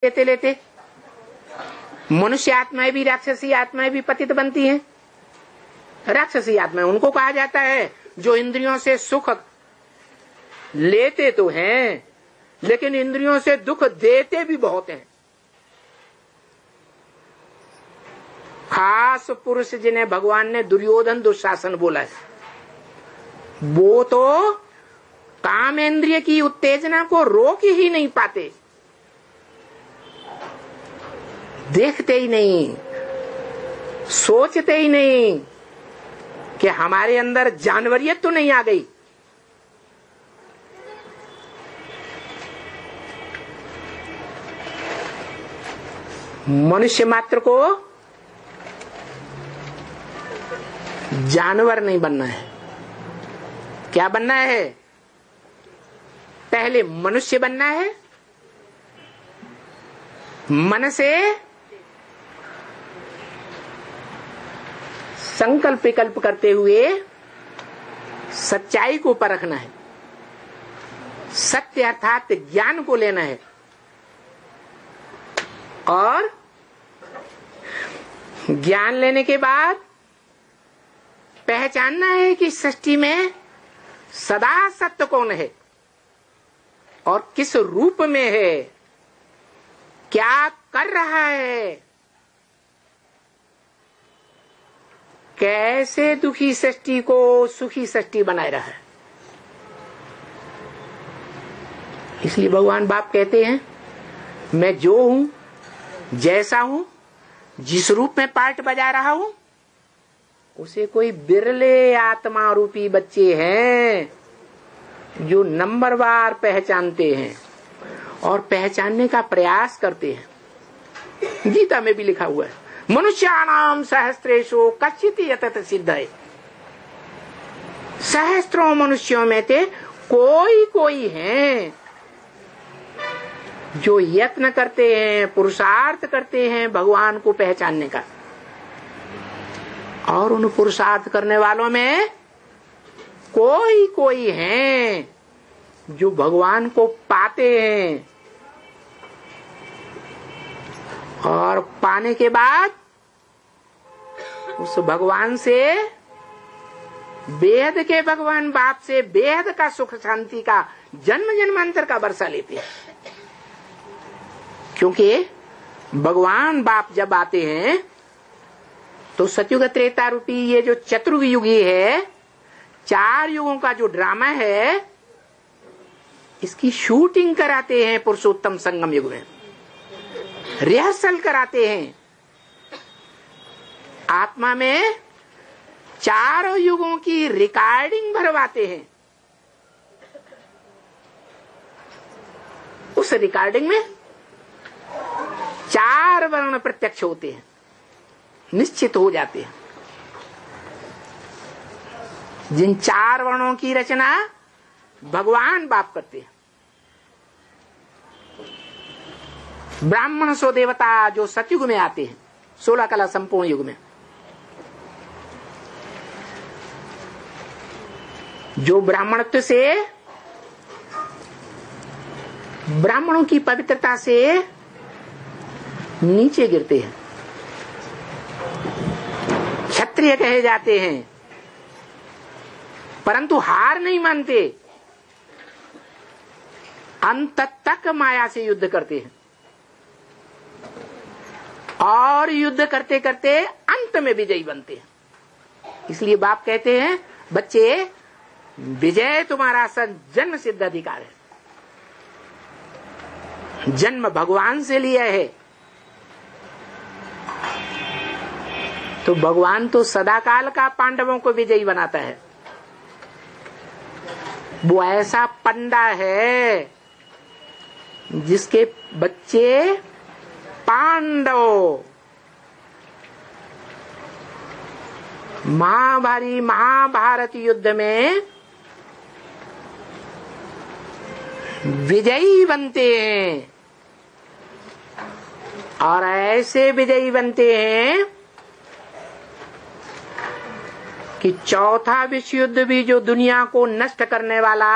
लेते लेते मनुष्य आत्माएं भी, राक्षसी आत्माएं भी पतित बनती हैं। राक्षसी आत्माएं उनको कहा जाता है जो इंद्रियों से सुख लेते तो हैं लेकिन इंद्रियों से दुख देते भी बहुत हैं। खास पुरुष जिन्हें भगवान ने दुर्योधन दुशासन बोला है, वो तो कामेंद्रिय की उत्तेजना को रोक ही नहीं पाते, देखते ही नहीं, सोचते ही नहीं कि हमारे अंदर जानवरियत तो नहीं आ गई। मनुष्य मात्र को जानवर नहीं बनना है। क्या बनना है? पहले मनुष्य बनना है, मन से संकल्प विकल्प करते हुए सच्चाई को परखना है, सत्य अर्थात ज्ञान को लेना है और ज्ञान लेने के बाद पहचानना है कि सृष्टि में सदा सत्य कौन है और किस रूप में है, क्या कर रहा है, कैसे दुखी सृष्टि को सुखी सृष्टि बनाए रहा है। इसलिए भगवान बाप कहते हैं मैं जो हूं, जैसा हूं, जिस रूप में पार्ट बजा रहा हूं, उसे कोई बिरले आत्मा रूपी बच्चे हैं जो नंबरवार पहचानते हैं और पहचानने का प्रयास करते हैं। गीता में भी लिखा हुआ है मनुष्याणाम सहस्त्रेषु कश्चित् यतत सिद्धये। सहस्त्रों मनुष्यों में से कोई कोई हैं जो यत्न करते हैं, पुरुषार्थ करते हैं भगवान को पहचानने का। और उन पुरुषार्थ करने वालों में कोई कोई हैं जो भगवान को पाते हैं और पाने के बाद उस भगवान से, बेहद के भगवान बाप से बेहद का सुख शांति का जन्म जन्मांतर का वर्षा लेते हैं। क्योंकि भगवान बाप जब आते हैं तो सतयुग त्रेता रूपी ये जो चतुर्युग युगी है, 4 युगों का जो ड्रामा है, इसकी शूटिंग कराते हैं पुरुषोत्तम संगम युग में, रिहर्सल कराते हैं। आत्मा में 4 युगों की रिकॉर्डिंग भरवाते हैं। उस रिकॉर्डिंग में 4 वर्ण प्रत्यक्ष होते हैं, निश्चित हो जाते हैं। जिन 4 वर्णों की रचना भगवान बाप करते हैं। ब्राह्मण सो देवता जो सतयुग में आते हैं, 16 कला संपूर्ण युग में, जो ब्राह्मणत्व से, ब्राह्मणों की पवित्रता से नीचे गिरते हैं, क्षत्रिय कहे जाते हैं, परंतु हार नहीं मानते, अंत तक माया से युद्ध करते हैं और युद्ध करते करते अंत में विजयी बनते हैं। इसलिए बाप कहते हैं बच्चे, विजय तुम्हारा जन्म सिद्ध अधिकार है, जन्म भगवान से लिया है। तो भगवान तो सदाकाल का पांडवों को विजयी बनाता है। वो ऐसा पंडा है जिसके बच्चे पांडव महाभारत युद्ध में विजयी बनते हैं और ऐसे विजयी बनते हैं कि चौथा विश्व युद्ध भी जो दुनिया को नष्ट करने वाला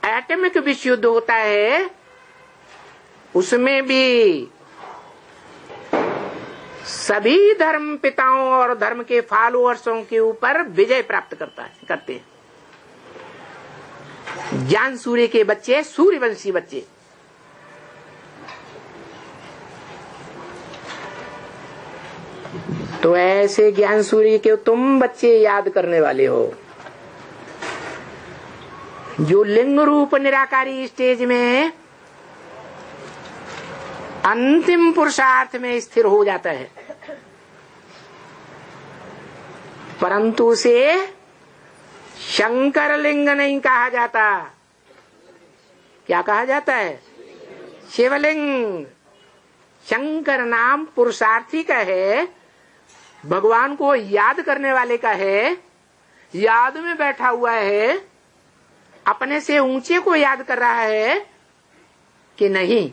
एटॉमिक विश्व युद्ध होता है, उसमें भी सभी धर्म पिताओं और धर्म के फॉलोअर्सों के ऊपर विजय प्राप्त करते हैं। ज्ञान सूर्य के बच्चे, सूर्यवंशी बच्चे। तो ऐसे ज्ञान सूर्य के तुम बच्चे याद करने वाले हो, जो लिंग रूप निराकारी स्टेज में अंतिम पुरुषार्थ में स्थिर हो जाता है, परंतु उसे शंकर लिंग नहीं कहा जाता। क्या कहा जाता है? शिवलिंग। शंकर नाम पुरुषार्थी का है, भगवान को याद करने वाले का है, याद में बैठा हुआ है, अपने से ऊंचे को याद कर रहा है कि नहीं?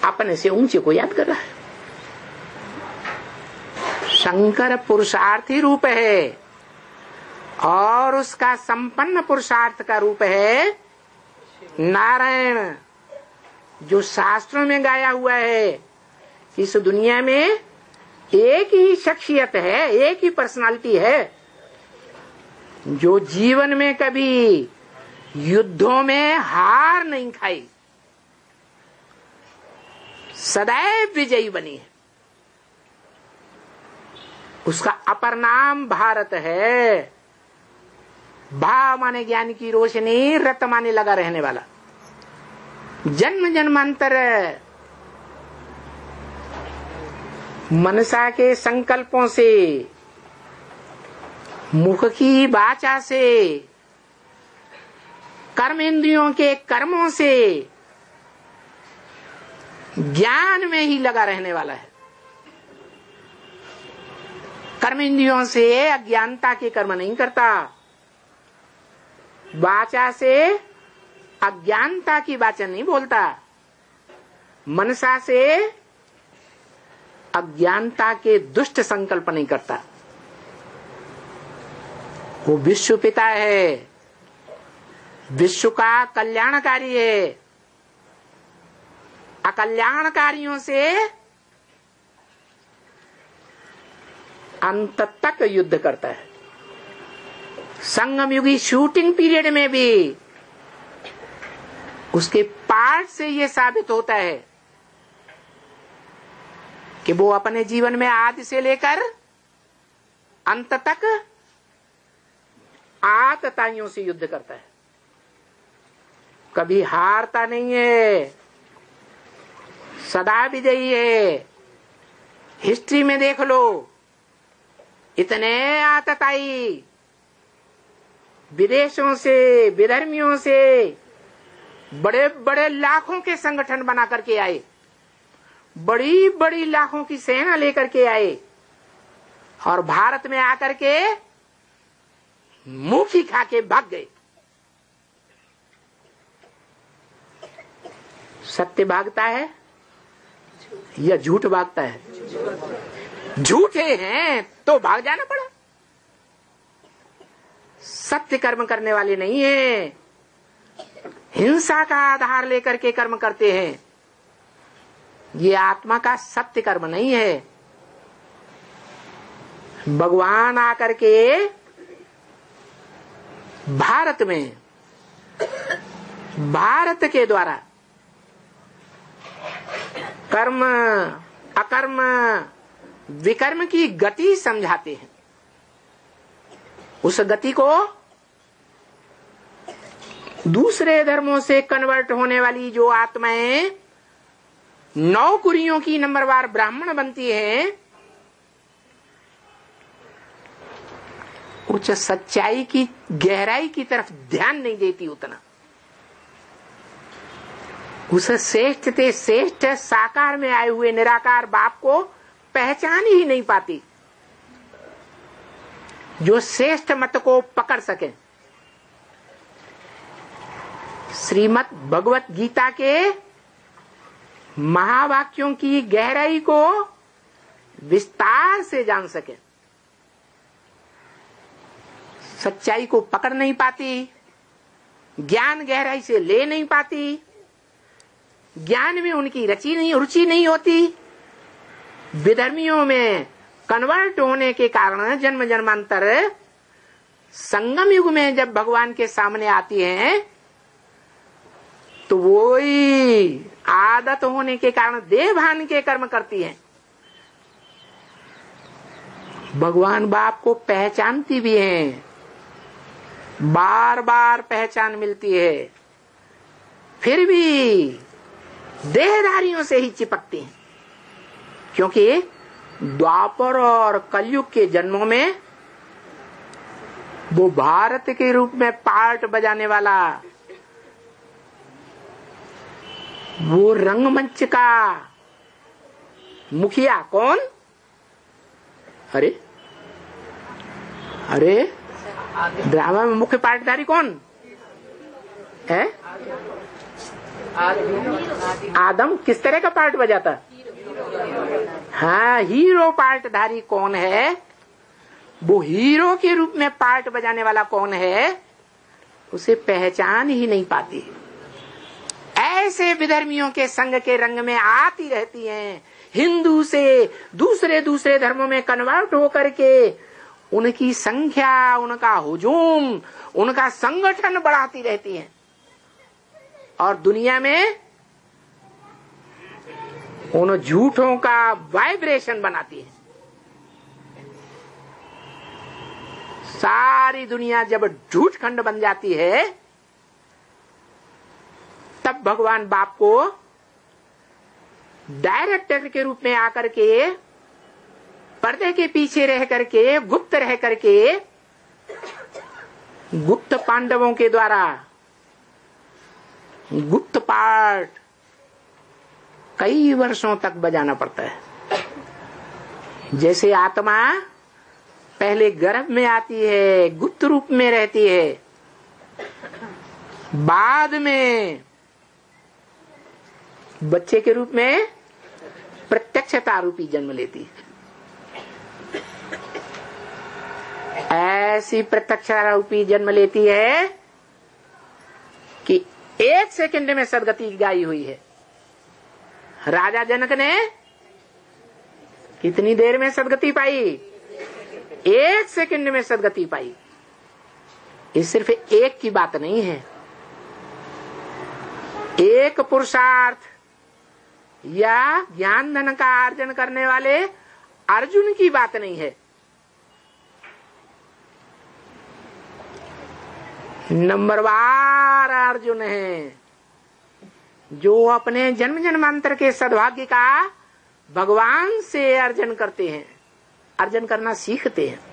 अपने से ऊंचे को याद कर रहा है। शंकर पुरुषार्थी रूप है और उसका संपन्न पुरुषार्थ का रूप है नारायण, जो शास्त्रों में गाया हुआ है। इस दुनिया में एक ही शख्सियत है, एक ही पर्सनालिटी है, जो जीवन में कभी युद्धों में हार नहीं खाई, सदैव विजयी बनी है। उसका अपर नाम भारत है। भा माने ज्ञान की रोशनी, रत माने लगा रहने वाला। जन्म जन्मांतर मनसा के संकल्पों से, मुख की वाचा से, कर्म इंद्रियों के कर्मों से ज्ञान में ही लगा रहने वाला है। कर्म इंद्रियों से अज्ञानता के कर्म नहीं करता, वाचा से अज्ञानता की वाचन नहीं बोलता, मनसा से अज्ञानता के दुष्ट संकल्प नहीं करता। वो विश्व पिता है, विश्व का कल्याणकारी है। अकल्याणकारियों से अंत तक युद्ध करता है। संगम युगी शूटिंग पीरियड में भी उसके पार्ट से ये साबित होता है कि वो अपने जीवन में आदि से लेकर अंत तक आतताइयों से युद्ध करता है, कभी हारता नहीं है, सदा विजयी है। हिस्ट्री में देख लो, इतने आतताई विदेशों से, विधर्मियों से बड़े बड़े लाखों के संगठन बना करके आए, बड़ी बड़ी लाखों की सेना लेकर के आए, और भारत में आकर के मुंह खा के भाग गए। सत्य भागता है या झूठ भागता है? झूठे हैं तो भाग जाना पड़ा। सत्य कर्म करने वाले नहीं है, हिंसा का आधार लेकर के कर्म करते हैं। ये आत्मा का सत्य कर्म नहीं है। भगवान आकर के भारत में, भारत के द्वारा कर्म अकर्म विकर्म की गति समझाते हैं। उस गति को दूसरे धर्मों से कन्वर्ट होने वाली जो आत्माएं नौकुरियों की नंबरवार ब्राह्मण बनती है, उच्च सच्चाई की गहराई की तरफ ध्यान नहीं देती उतना। उस श्रेष्ठ ते श्रेष्ठ साकार में आए हुए निराकार बाप को पहचान ही नहीं पाती, जो श्रेष्ठ मत को पकड़ सके। श्रीमद् भगवत गीता के महावाक्यों की गहराई को विस्तार से जान सके। सच्चाई को पकड़ नहीं पाती, ज्ञान गहराई से ले नहीं पाती, ज्ञान में उनकी रुचि नहीं होती। विधर्मियों में कन्वर्ट होने के कारण जन्म जन्मांतर संगम युग में जब भगवान के सामने आती हैं तो वही आदत होने के कारण देह भान के कर्म करती हैं। भगवान बाप को पहचानती भी हैं, बार बार पहचान मिलती है, फिर भी देहधारियों से ही चिपकती हैं। क्योंकि द्वापर और कलयुग के जन्मों में वो भारत के रूप में पार्ट बजाने वाला वो रंगमंच का मुखिया कौन? अरे ड्रामा में मुख्य पार्टधारी कौन है? आदम किस तरह का पार्ट बजाता? हाँ, हीरो पार्टधारी कौन है? वो हीरो के रूप में पार्ट बजाने वाला कौन है? उसे पहचान ही नहीं पाती। ऐसे विधर्मियों के संग के रंग में आती रहती हैं। हिंदू से दूसरे धर्मों में कन्वर्ट होकर के उनकी संख्या, उनका हुजूम, उनका संगठन बढ़ाती रहती हैं और दुनिया में उन झूठों का वाइब्रेशन बनाती है। सारी दुनिया जब झूठ खंड बन जाती है तब भगवान बाप को डायरेक्टर के रूप में आकर के पर्दे के पीछे रह करके गुप्त रह करके गुप्त पांडवों के द्वारा गुप्त पाठ कई वर्षों तक बजाना पड़ता है। जैसे आत्मा पहले गर्भ में आती है, गुप्त रूप में रहती है, बाद में बच्चे के रूप में प्रत्यक्षता रूपी जन्म लेती है। ऐसी प्रत्यक्षता रूपी जन्म लेती है कि 1 सेकंड में सदगति गाई हुई है। राजा जनक ने कितनी देर में सदगति पाई? 1 सेकंड में सदगति पाई। ये सिर्फ एक की बात नहीं है, एक पुरुषार्थ या ज्ञान धन का अर्जन करने वाले अर्जुन की बात नहीं है। नंबरवार अर्जुन है जो अपने जन्म जन्मांतर के सद्भाग्य का भगवान से अर्जन करते हैं, अर्जन करना सीखते हैं।